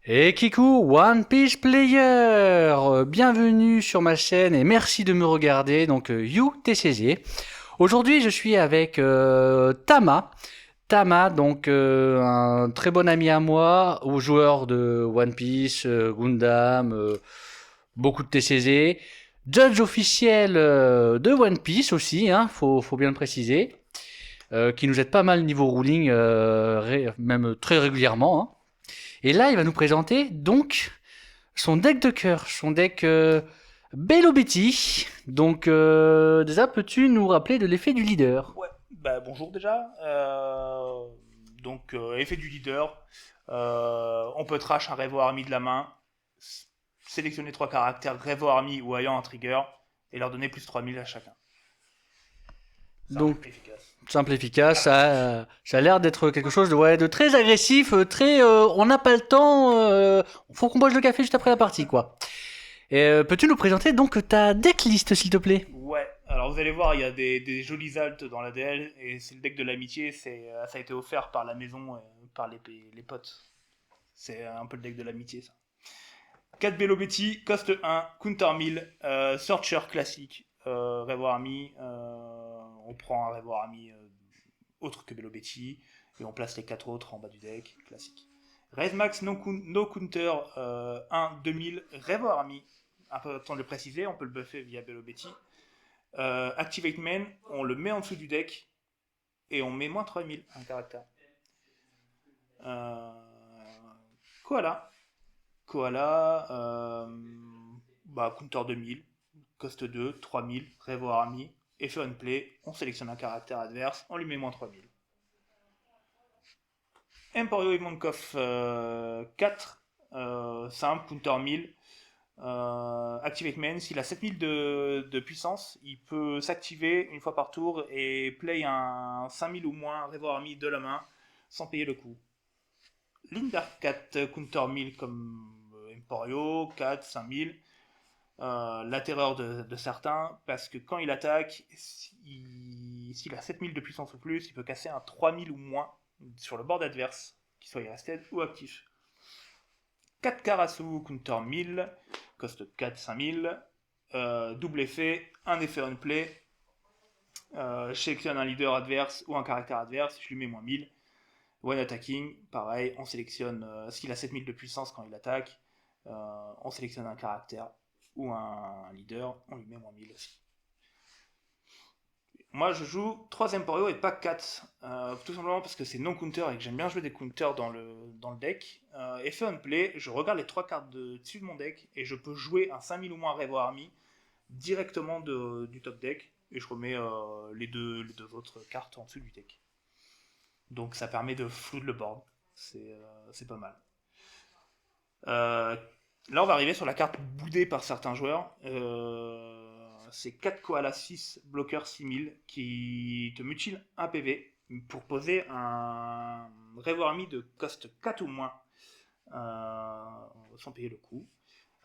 Et Kiku, One Piece Player, bienvenue sur ma chaîne et merci de me regarder, donc You TCG. Aujourd'hui je suis avec Tama. Tama, donc un très bon ami à moi, aux joueurs de One Piece, Gundam, beaucoup de TCG. Judge officiel de One Piece aussi, hein, faut bien le préciser, qui nous aide pas mal niveau ruling, même très régulièrement, hein. Et là, il va nous présenter donc son deck de cœur, son deck Bello Betty. Donc, déjà, peux-tu nous rappeler de l'effet du leader? Ouais, bah bonjour déjà. Effet du leader. On peut trash un Revo Army de la main, sélectionner trois caractères Revo Army ou ayant un trigger, et leur donner plus 3000 à chacun. Simple, Donc, efficace. simple, efficace, ça a l'air d'être quelque chose de, ouais, de très agressif, très. On n'a pas le temps, faut qu'on boive le café juste après la partie, quoi. Et peux-tu nous présenter donc ta decklist, s'il te plaît? Ouais, alors vous allez voir, il y a des jolis altes dans la DL, et c'est le deck de l'amitié, ça a été offert par la maison, par les potes. C'est un peu le deck de l'amitié, ça. 4 Bello Betty, coste 1, counter 1000, Searcher classique, Revoir Army, on prend un Revoir Army autre que Bello Betty, et on place les 4 autres en bas du deck, classique. Raise Max no Counter 1 2000, Revoir Army, un peu temps de le préciser, on peut le buffer via Bello Betty. Activate Main, on le met en dessous du deck, et on met moins 3000, un caractère. Euh, Koala. Koala, counter 2000, coste 2, 3000, Revoir Army, effet on play, on sélectionne un caractère adverse, on lui met moins 3000. Emporio Ivankov 4, simple, counter 1000, Activate Main, s'il a 7000 de puissance, il peut s'activer une fois par tour et play un 5000 ou moins Revoir Army de la main sans payer le coup. Lindar 4, counter 1000 comme Emporio, 4, 5000. La terreur de certains, parce que quand il attaque, s'il a 7000 de puissance ou plus, il peut casser un 3000 ou moins sur le board adverse, qu'il soit rested ou actif. 4 Karasu, counter 1000, coste 4, 5000, double effet, un effet on play, je sélectionne un leader adverse ou un caractère adverse, je lui mets moins 1000. One attacking, pareil, on sélectionne, s'il a 7000 de puissance quand il attaque, on sélectionne un caractère ou un leader, on lui met moins 1000 aussi. Moi je joue 3 Emporio et pas 4, tout simplement parce que c'est non counter et que j'aime bien jouer des counters dans le deck. Effet on play, je regarde les 3 cartes dessus de mon deck et je peux jouer un 5000 ou moins Revo Army directement du top deck et je remets les deux autres cartes en dessous du deck. Donc ça permet de flood le board, c'est pas mal. Euh, Là, on va arriver sur la carte boudée par certains joueurs. C'est 4 Koala 6, bloqueur 6000, qui te mutile un PV pour poser un Revoir Army de cost 4 ou moins, sans payer le coup.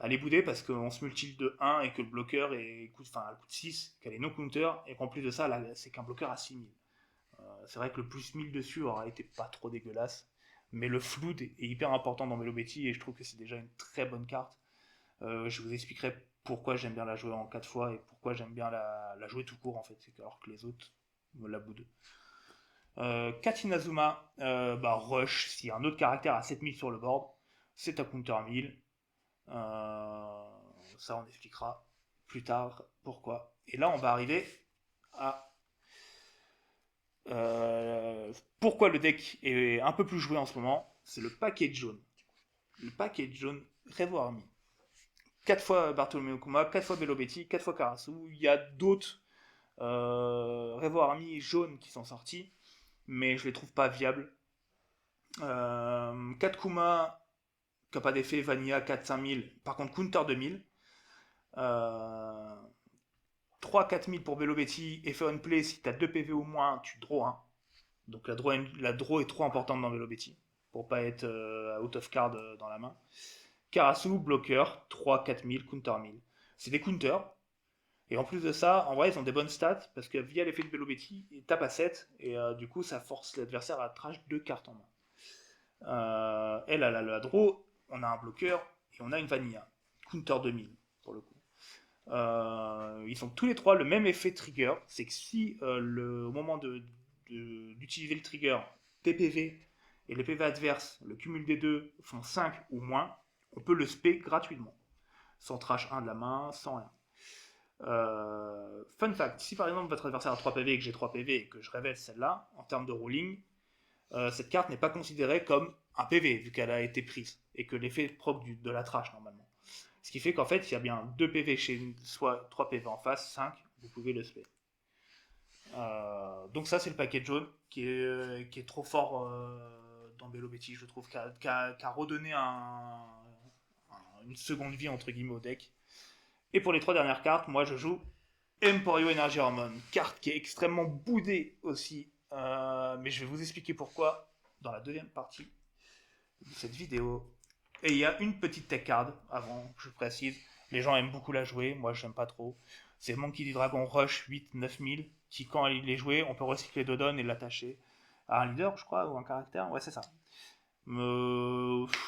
Elle est boudée parce qu'on se mutile de 1 et que le bloqueur coûte 6, qu'elle est no counter, et qu'en plus de ça, là, c'est qu'un bloqueur à 6000. C'est vrai que le plus 1000 dessus aura été pas trop dégueulasse. Mais le flood est hyper important dans Melo Betty et je trouve que c'est déjà une très bonne carte. Je vous expliquerai pourquoi j'aime bien la jouer en 4 fois et pourquoi j'aime bien la jouer tout court en fait, alors que les autres me la boudent. Katinazuma, Rush, s'il y a un autre caractère à 7000 sur le board, c'est à counter 1000. Ça on expliquera plus tard pourquoi. Et là on va arriver à pourquoi le deck est un peu plus joué en ce moment. C'est le paquet jaune. Le paquet jaune Revo Army. 4 fois Bartholomew Kuma, 4 fois Bello Betty, 4 fois Karasu. Il y a d'autres Revo Army jaunes qui sont sortis, mais je les trouve pas viables. 4 Kuma, qui n'a pas d'effet, Vanilla 4-5000, par contre Counter 2000. 3-4000 pour Bello Betty, effet on play, si tu as 2 PV ou moins, tu draw 1. Donc la draw est trop importante dans Bello Betty, pour pas être out of card dans la main. Karasu, bloqueur, 3-4000, counter 1000. C'est des counters. Et en plus de ça, en vrai, ils ont des bonnes stats parce que via l'effet de Bello Betty, ils tapent à 7 et du coup, ça force l'adversaire à trash 2 cartes en main. Elle a la draw on a un bloqueur et on a une vanilla. Counter 2000 pour le coup. Ils ont tous les trois le même effet trigger, c'est que si au moment d'utiliser le trigger, tes PV et les PV adverses, le cumul des deux font 5 ou moins, on peut le spé gratuitement, sans trash 1 de la main, sans rien. Fun fact, si par exemple votre adversaire a 3 PV et que j'ai 3 PV et que je révèle celle-là, en termes de ruling, cette carte n'est pas considérée comme un PV vu qu'elle a été prise et que l'effet proc de la trash normalement. Ce qui fait qu'en fait, il y a bien 2 PV chez soit 3 PV en face, 5, vous pouvez le spé. Donc ça, c'est le paquet jaune qui est trop fort dans Bello Betty, je trouve, qui a redonné une seconde vie entre guillemets au deck. Et pour les 3 dernières cartes, moi je joue Emporio Energy Hormone, carte qui est extrêmement boudée aussi, mais je vais vous expliquer pourquoi dans la deuxième partie de cette vidéo. Et il y a une petite tech card, avant que je précise. Les gens aiment beaucoup la jouer, moi j'aime pas trop. C'est Monkey D. Dragon Rush 8-9000, qui quand il est joué, on peut recycler Dodon et l'attacher à un leader, je crois, ou un caractère. Ouais, c'est ça.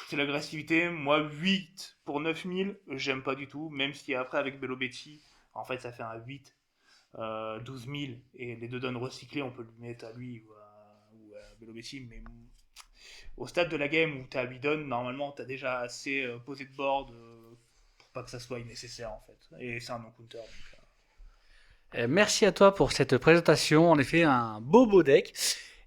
C'est l'agressivité. Moi, 8 pour 9000, j'aime pas du tout. Même si après, avec Bello Betty, en fait, ça fait un 8, 12 000. Et les Dodon recyclés, on peut le mettre à lui ou à Bello Betty. Mais au stade de la game où tu as 8 dons, normalement tu as déjà assez posé de board pour pas que ça soit nécessaire en fait. Et c'est un non-counter. Merci à toi pour cette présentation. En effet, un beau deck.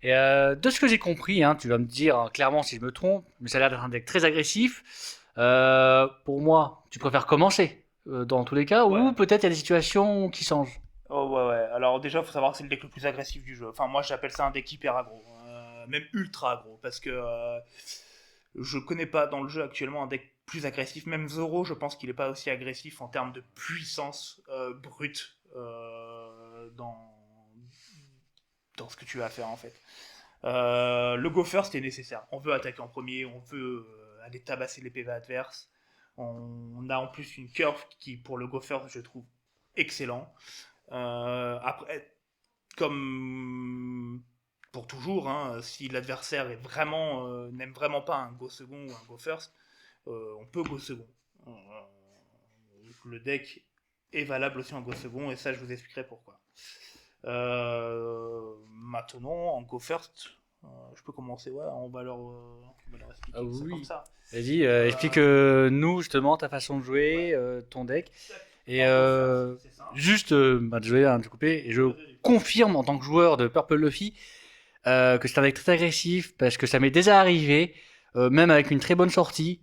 Et de ce que j'ai compris, hein, tu vas me dire clairement si je me trompe, mais ça a l'air d'être un deck très agressif. Pour moi, tu préfères commencer dans tous les cas, Ouais. ou peut-être il y a des situations qui changent. Oh ouais. Alors déjà, faut savoir que c'est le deck le plus agressif du jeu. Enfin, moi j'appelle ça un deck hyper aggro. Même ultra aggro. Parce que je connais pas dans le jeu actuellement un deck plus agressif. Même Zoro, je pense qu'il est pas aussi agressif en termes de puissance brute dans ce que tu vas faire en fait. Le go first est nécessaire. On veut attaquer en premier, on veut aller tabasser les PV adverses. On a en plus une curve qui, pour le go first, je trouve excellent. Après, comme pour toujours, hein, si l'adversaire n'aime vraiment pas un go second ou un go first, on peut go second. Le deck est valable aussi en go second et ça je vous expliquerai pourquoi. Maintenant en go first, je peux commencer, ouais, on va leur expliquer ça Oui. comme ça. Vas-y, explique nous justement ta façon de jouer, ton deck. Et juste, désolé de te couper, et je confirme en tant que joueur de Purple Luffy que c'est un deck très agressif parce que ça m'est déjà arrivé, même avec une très bonne sortie,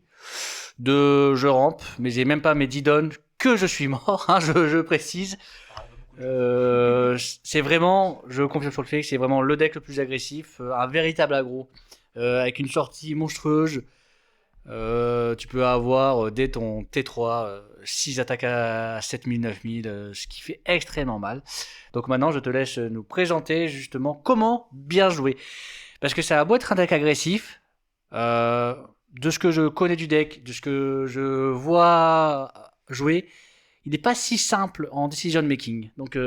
je rampe, mais j'ai même pas mes 10 dons que je suis mort, hein, je précise. C'est vraiment, je confirme sur le fait que c'est vraiment le deck le plus agressif, un véritable aggro, avec une sortie monstrueuse. Tu peux avoir dès ton T3 6 attaques à 7000, 9000, ce qui fait extrêmement mal. Donc maintenant, je te laisse nous présenter justement comment bien jouer. Parce que ça a beau être un deck agressif, de ce que je connais du deck, de ce que je vois jouer, il n'est pas si simple en decision making. Donc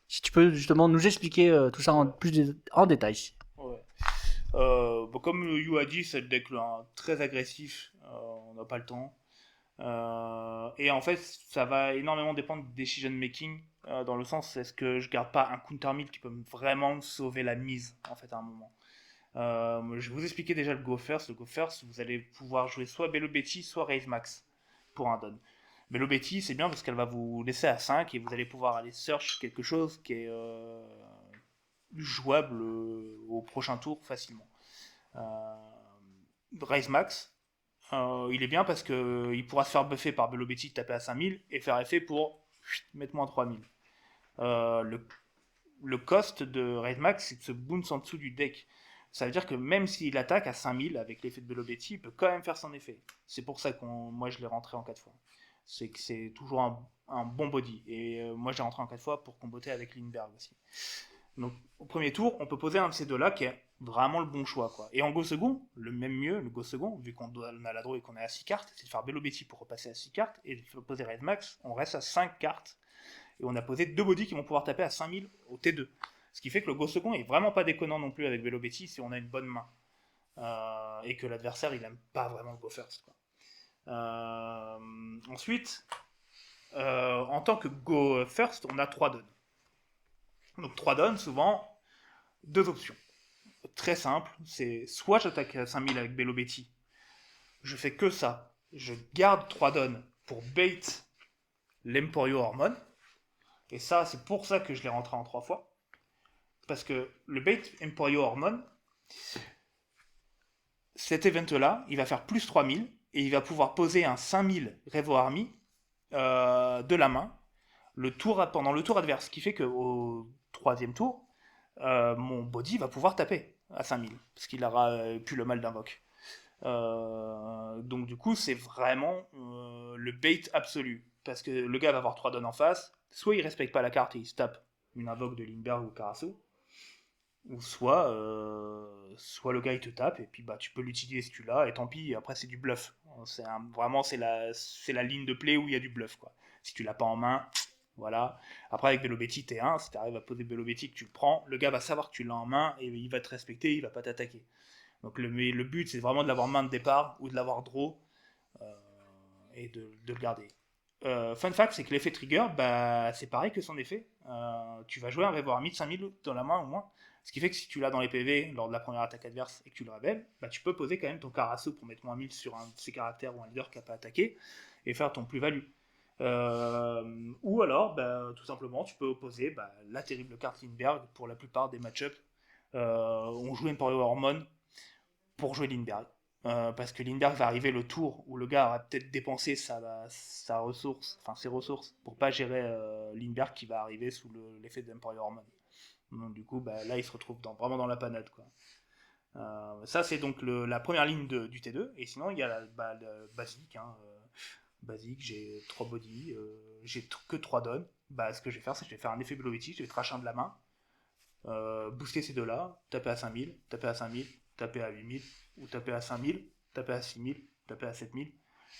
si tu peux justement nous expliquer tout ça en détail. Ouais. Comme You a dit, c'est le deck là, très agressif, on n'a pas le temps. Et en fait, ça va énormément dépendre du decision making, dans le sens, est-ce que je garde pas un counter mill qui peut vraiment sauver la mise, en fait, à un moment. Je vais vous expliquer déjà le Go First. Le Go First, vous allez pouvoir jouer soit Bello Betty, soit Raise Max pour un don. Bello Betty, c'est bien parce qu'elle va vous laisser à 5 et vous allez pouvoir aller search quelque chose qui est jouable au prochain tour facilement. Raise Max, il est bien parce qu'il pourra se faire buffer par Bello Betty, taper à 5000 et faire effet pour mettre moins 3000. Le cost de Raise Max, c'est de se bounce en dessous du deck. Ça veut dire que même s'il attaque à 5000 avec l'effet de Bello Betty, il peut quand même faire son effet. C'est pour ça que moi je l'ai rentré en 4 fois. C'est que c'est toujours un bon body. Et moi j'ai rentré en 4 fois pour comboter avec Lindbergh aussi. Donc au premier tour, on peut poser un de ces deux-là qui est vraiment le bon choix, quoi. Et en go second, le go second, vu qu'on a la draw et qu'on est à 6 cartes, c'est de faire Bello Betty pour repasser à 6 cartes, et de poser Raise Max, on reste à 5 cartes, et on a posé 2 bodies qui vont pouvoir taper à 5000 au T2. Ce qui fait que le go second est vraiment pas déconnant non plus avec Bello Betty si on a une bonne main. Et que l'adversaire il aime pas vraiment le go first, quoi. Ensuite, en tant que go first, on a 3 dons. Donc 3 dons, souvent, deux options. Très simple, c'est soit j'attaque à 5000 avec Bello Betty, je fais que ça, je garde 3 dons pour bait l'Emporio Hormone, et ça, c'est pour ça que je l'ai rentré en 3 fois. Parce que le bait Emporio Hormone, cet event-là, il va faire plus 3000, et il va pouvoir poser un 5000 Revo Army de la main pendant le tour adverse, ce qui fait qu'au troisième tour, mon body va pouvoir taper à 5000, parce qu'il aura plus le mal d'invoque. Donc du coup, c'est vraiment le bait absolu. Parce que le gars va avoir 3 dons en face, soit il respecte pas la carte et il se tape une invoque de Lindbergh ou Karasu, ou soit le gars il te tape et puis bah tu peux l'utiliser si tu l'as, et tant pis, après c'est du bluff. Vraiment c'est la ligne de play où il y a du bluff quoi. Si tu l'as pas en main, voilà. Après avec Belobetti T1, si tu arrives à poser Belobetti que tu le prends, le gars va savoir que tu l'as en main et il va te respecter, il va pas t'attaquer. Donc le but c'est vraiment de l'avoir main de départ ou de l'avoir draw euh, et de le garder. Fun fact, c'est que l'effet trigger, bah, c'est pareil que son effet. Tu vas jouer un Revoir Army de 5000 dans la main au moins. Ce qui fait que si tu l'as dans les PV lors de la première attaque adverse et que tu le révèles, bah, tu peux poser quand même ton Karasu pour mettre moins 1000 sur un de ses caractères ou un leader qui n'a pas attaqué et faire ton plus-value. Ou alors, bah, tout simplement, tu peux opposer bah, la terrible carte Lindbergh pour la plupart des match-ups. On joue Emporio Hormone pour jouer Lindbergh. Parce que Lindbergh va arriver le tour où le gars aura peut-être dépensé sa ressource, enfin ses ressources, pour pas gérer Lindbergh qui va arriver sous l'effet d'Emporio Hormone. Donc du coup, bah, là, il se retrouve vraiment dans la panade, quoi. Ça, c'est donc la première ligne du T2. Et sinon, il y a le basique. Hein, basique, j'ai 3 bodies, j'ai que 3 dons. Bah, ce que je vais faire, c'est que je vais faire un effet Belovetti, je vais trash un de la main, booster ces deux-là, taper à 5000, taper à 5000, taper à 8000, ou taper à 5000, taper à 6000, taper à 7000.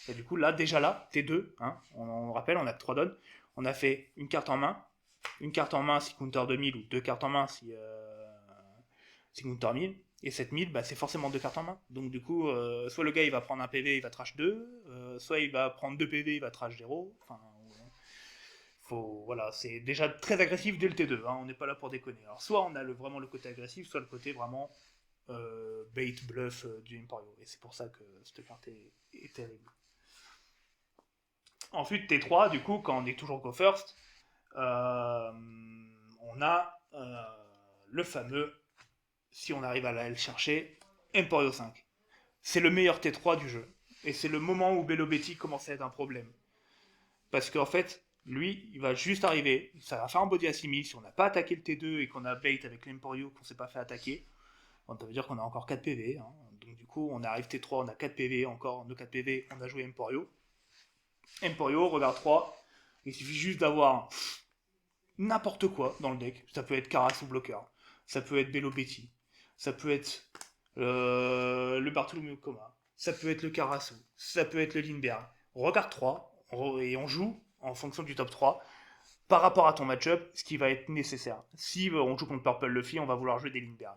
Et du coup, là, déjà là, T2, hein, on rappelle, on a 3 dons. On a fait une carte en main si counter 2000, ou deux cartes en main si counter 1000. Et 7000, bah, c'est forcément deux cartes en main. Donc du coup, soit le gars il va prendre un PV, il va trash 2, soit il va prendre 2 PV, il va trash 0. Enfin, voilà, c'est déjà très agressif dès le T2, hein, on n'est pas là pour déconner. Alors soit on a vraiment le côté agressif, soit le côté vraiment bait, bluff du Emporio. Et c'est pour ça que cette carte est terrible. Ensuite, T3, du coup, quand on est toujours go first, on a le fameux, si on arrive à le chercher, Emporio 5. C'est le meilleur T3 du jeu. Et c'est le moment où Belobetti commence à être un problème. Parce qu'en fait, lui, il va juste arriver, ça va faire un body à 6000. Si on n'a pas attaqué le T2 et qu'on a bait avec l'Emporio, qu'on s'est pas fait attaquer, ça veut dire qu'on a encore 4 PV. Hein. Donc du coup, on arrive T3, on a 4 PV, encore nos 4 PV, on a joué Emporio. Emporio, regard 3, il suffit juste d'avoir n'importe quoi dans le deck. Ça peut être Karasu bloqueur, ça peut être Belobetti, ça peut être le Bartholomew Coma, ça peut être le Karasu, ça peut être le Lindbergh. Regard 3, et on joue en fonction du top 3 par rapport à ton match-up, ce qui va être nécessaire. Si on joue contre Purple Luffy, on va vouloir jouer des Lindbergh.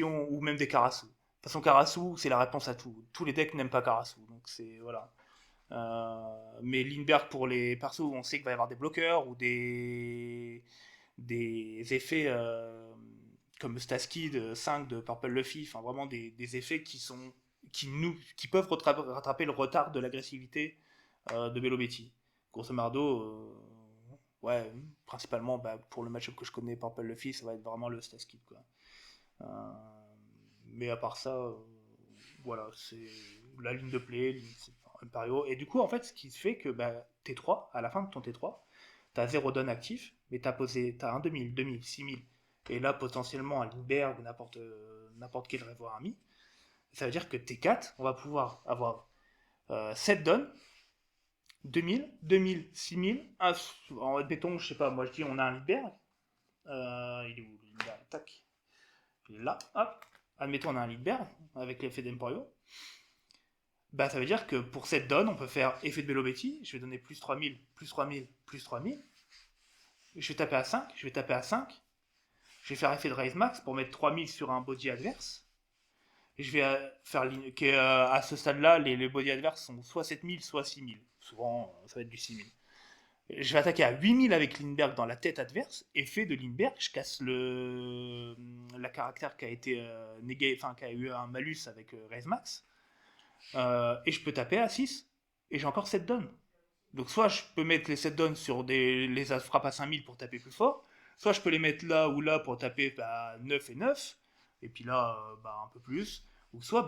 Ou même des Karasu. De toute façon, Karasu, c'est la réponse à tout. Tous les decks n'aiment pas Karasu, donc c'est voilà. Mais Lindbergh pour les persos où on sait qu'il va y avoir des bloqueurs ou des effets comme Staskid 5 de Purple Luffy, enfin vraiment des effets qui peuvent rattraper le retard de l'agressivité de Belobetti. Grosso modo, ouais, principalement bah, pour le match-up que je connais, Purple Luffy, ça va être vraiment le Staskid quoi. Euh, mais à part ça, voilà, c'est la ligne de play, Imperio. Et du coup, en fait, ce qui fait que bah, T3, à la fin de ton T3, t'as 0 don actif, mais t'as un 2000, 2000, 6000, et là potentiellement un Lindbergh ou n'importe quel Revoir Army. Ça veut dire que T4, on va pouvoir avoir 7 dons, 2000, 2000, 6000, admettons, je sais pas, moi je dis on a un Lindbergh. Il est où le Lindbergh? Tac. Il est là, hop. Admettons on a un Lindbergh avec l'effet d'Emporio. Bah, ça veut dire que pour cette donne, on peut faire effet de Belobetti, je vais donner plus 3000, plus 3000, plus 3000. Je vais taper à 5, je vais taper à 5. Je vais faire effet de Raise Max pour mettre 3000 sur un body adverse. je vais à ce stade-là, les body adverses sont soit 7000, soit 6000. Souvent, ça va être du 6000. Je vais attaquer à 8000 avec Lindbergh dans la tête adverse. Effet de Lindbergh, je casse la caractère qui a été enfin qui a eu un malus avec Raise Max. Et je peux taper à 6. Et j'ai encore 7 dons. Donc soit je peux mettre les 7 dons sur les frappes à 5000 pour taper plus fort. Soit je peux les mettre là ou là pour taper 9 et 9. Et puis là, un peu plus. Ou soit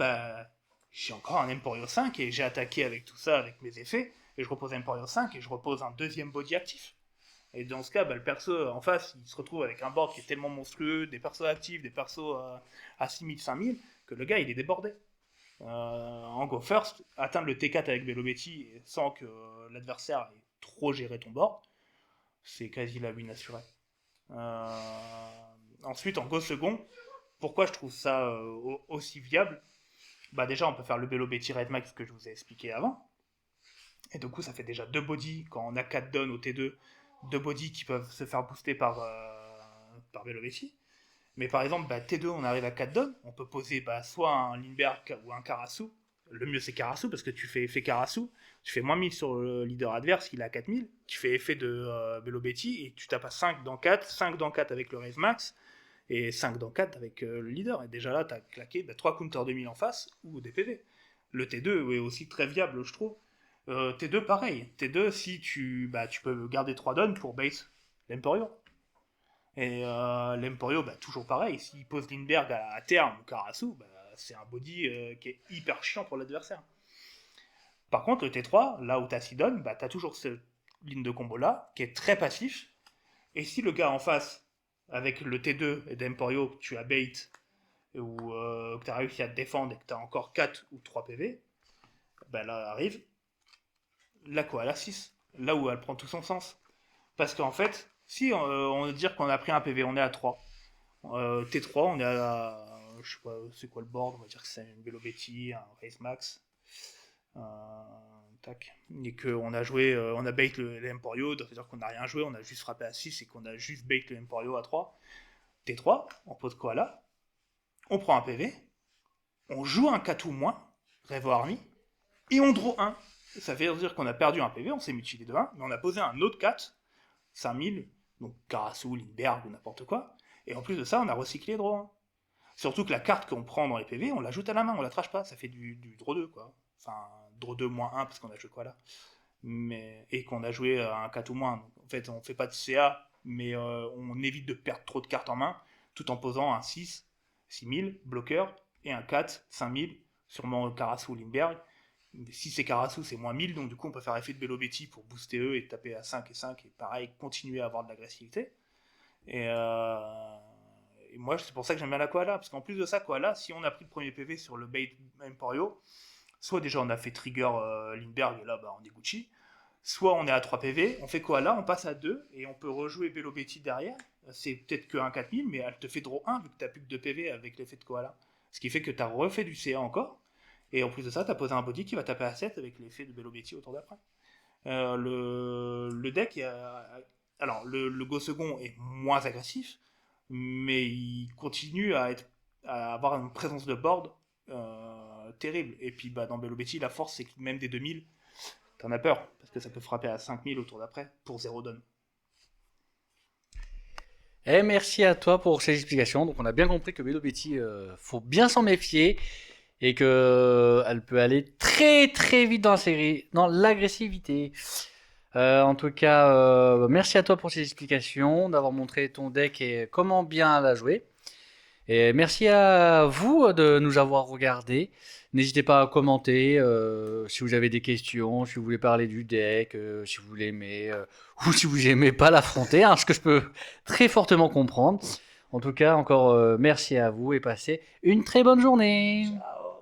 j'ai encore un Emporio 5 et j'ai attaqué avec tout ça, avec mes effets. Et je repose un Emporio 5 et je repose un deuxième body actif. Et dans ce cas, le perso en face, il se retrouve avec un board qui est tellement monstrueux, des persos actifs, des persos à 6000, 5000, que le gars, il est débordé. En Go First, atteindre le T4 avec Belobetti sans que l'adversaire ait trop géré ton board, c'est quasi la win assurée. Ensuite, en Go Second, pourquoi je trouve ça aussi viable? Déjà, on peut faire le Belobetti Red Max que je vous ai expliqué avant. Et du coup, ça fait déjà 2 bodies quand on a 4 dons au T2, 2 bodies qui peuvent se faire booster par Belobetti. Mais par exemple, T2, on arrive à 4 dons, on peut poser soit un Lindbergh ou un Karasu. Le mieux, c'est Karasu, parce que tu fais effet Karasu, tu fais moins 1000 sur le leader adverse, il est à 4000, tu fais effet de Belobetti, et tu tapes à 5 dans 4, 5 dans 4 avec le Raise Max, et 5 dans 4 avec le leader. Et déjà là, tu as claqué 3 counters 2000 en face, ou des PV. Le T2 est aussi très viable, je trouve. T2, pareil. T2, si tu peux garder 3 dons pour base l'Emporio. Et l'Emporio, toujours pareil. S'il pose Lindbergh à terme ou Karasu, c'est un body qui est hyper chiant pour l'adversaire. Par contre, le T3, là où t'as 6 dons, t'as toujours cette ligne de combo là, qui est très passif. Et si le gars en face, avec le T2 et d'Emporio, que tu as bait, ou que tu as réussi à te défendre et que tu as encore 4 ou 3 PV, là arrive la Koala 6, là où elle prend tout son sens. Parce qu'en fait, si on veut dire qu'on a pris un PV, on est à 3. T3, on est à je sais pas, c'est quoi le board, on va dire que c'est une Belobetti, un Raise Max. Tac. Et qu'on a joué, on a bait l'Emporio, c'est-à-dire qu'on n'a rien joué, on a juste frappé à 6 et qu'on a juste bait l'Emporio à 3. T3, on pose Koala, on prend un PV, on joue un 4 ou moins, Revo Army, et on draw 1. Ça veut dire qu'on a perdu un PV, on s'est mutilé de 1, mais on a posé un autre 4, 5000, donc Karasu, Lindbergh ou n'importe quoi, et en plus de ça, on a recyclé draw 1. Surtout que la carte qu'on prend dans les PV, on l'ajoute à la main, on la trash pas, ça fait du draw 2, quoi. Enfin, draw 2 moins 1, parce qu'on a joué quoi là. Et qu'on a joué un 4 ou moins. Donc, en fait, on fait pas de CA, mais on évite de perdre trop de cartes en main, tout en posant un 6, 6000, bloqueur, et un 4, 5000, sûrement Karasu ou Lindbergh. Si c'est Karasu, c'est moins 1000, donc du coup, on peut faire effet de Belobetti pour booster eux et taper à 5 et 5, et pareil, continuer à avoir de l'agressivité. Et moi, c'est pour ça que j'aime bien la Koala, parce qu'en plus de ça, Koala, si on a pris le premier PV sur le bait Emporio, soit déjà on a fait trigger Lindbergh, et là, on est Gucci, soit on est à 3 PV, on fait Koala, on passe à 2, et on peut rejouer Belobetti derrière. C'est peut-être que un 4000, mais elle te fait draw 1, vu que t'as plus que 2 PV avec l'effet de Koala. Ce qui fait que t'as refait du CA encore, et en plus de ça, t'as posé un body qui va taper à 7 avec l'effet de Belobetti au tour d'après. Le deck, alors le Go second est moins agressif, mais il continue à avoir une présence de board terrible. Et puis dans Belobetti, la force, c'est que même des 2000, t'en as peur, parce que ça peut frapper à 5000 au tour d'après, pour 0 don. Et merci à toi pour ces explications. Donc on a bien compris que Belobetti, faut bien s'en méfier, et que elle peut aller très très vite dans la série, dans l'agressivité. En tout cas, merci à toi pour ces explications, d'avoir montré ton deck et comment bien la jouer. Et merci à vous de nous avoir regardés. N'hésitez pas à commenter si vous avez des questions, si vous voulez parler du deck, si vous l'aimez, ou si vous n'aimez pas l'affronter, ce que je peux très fortement comprendre. En tout cas, encore merci à vous et passez une très bonne journée. Ciao.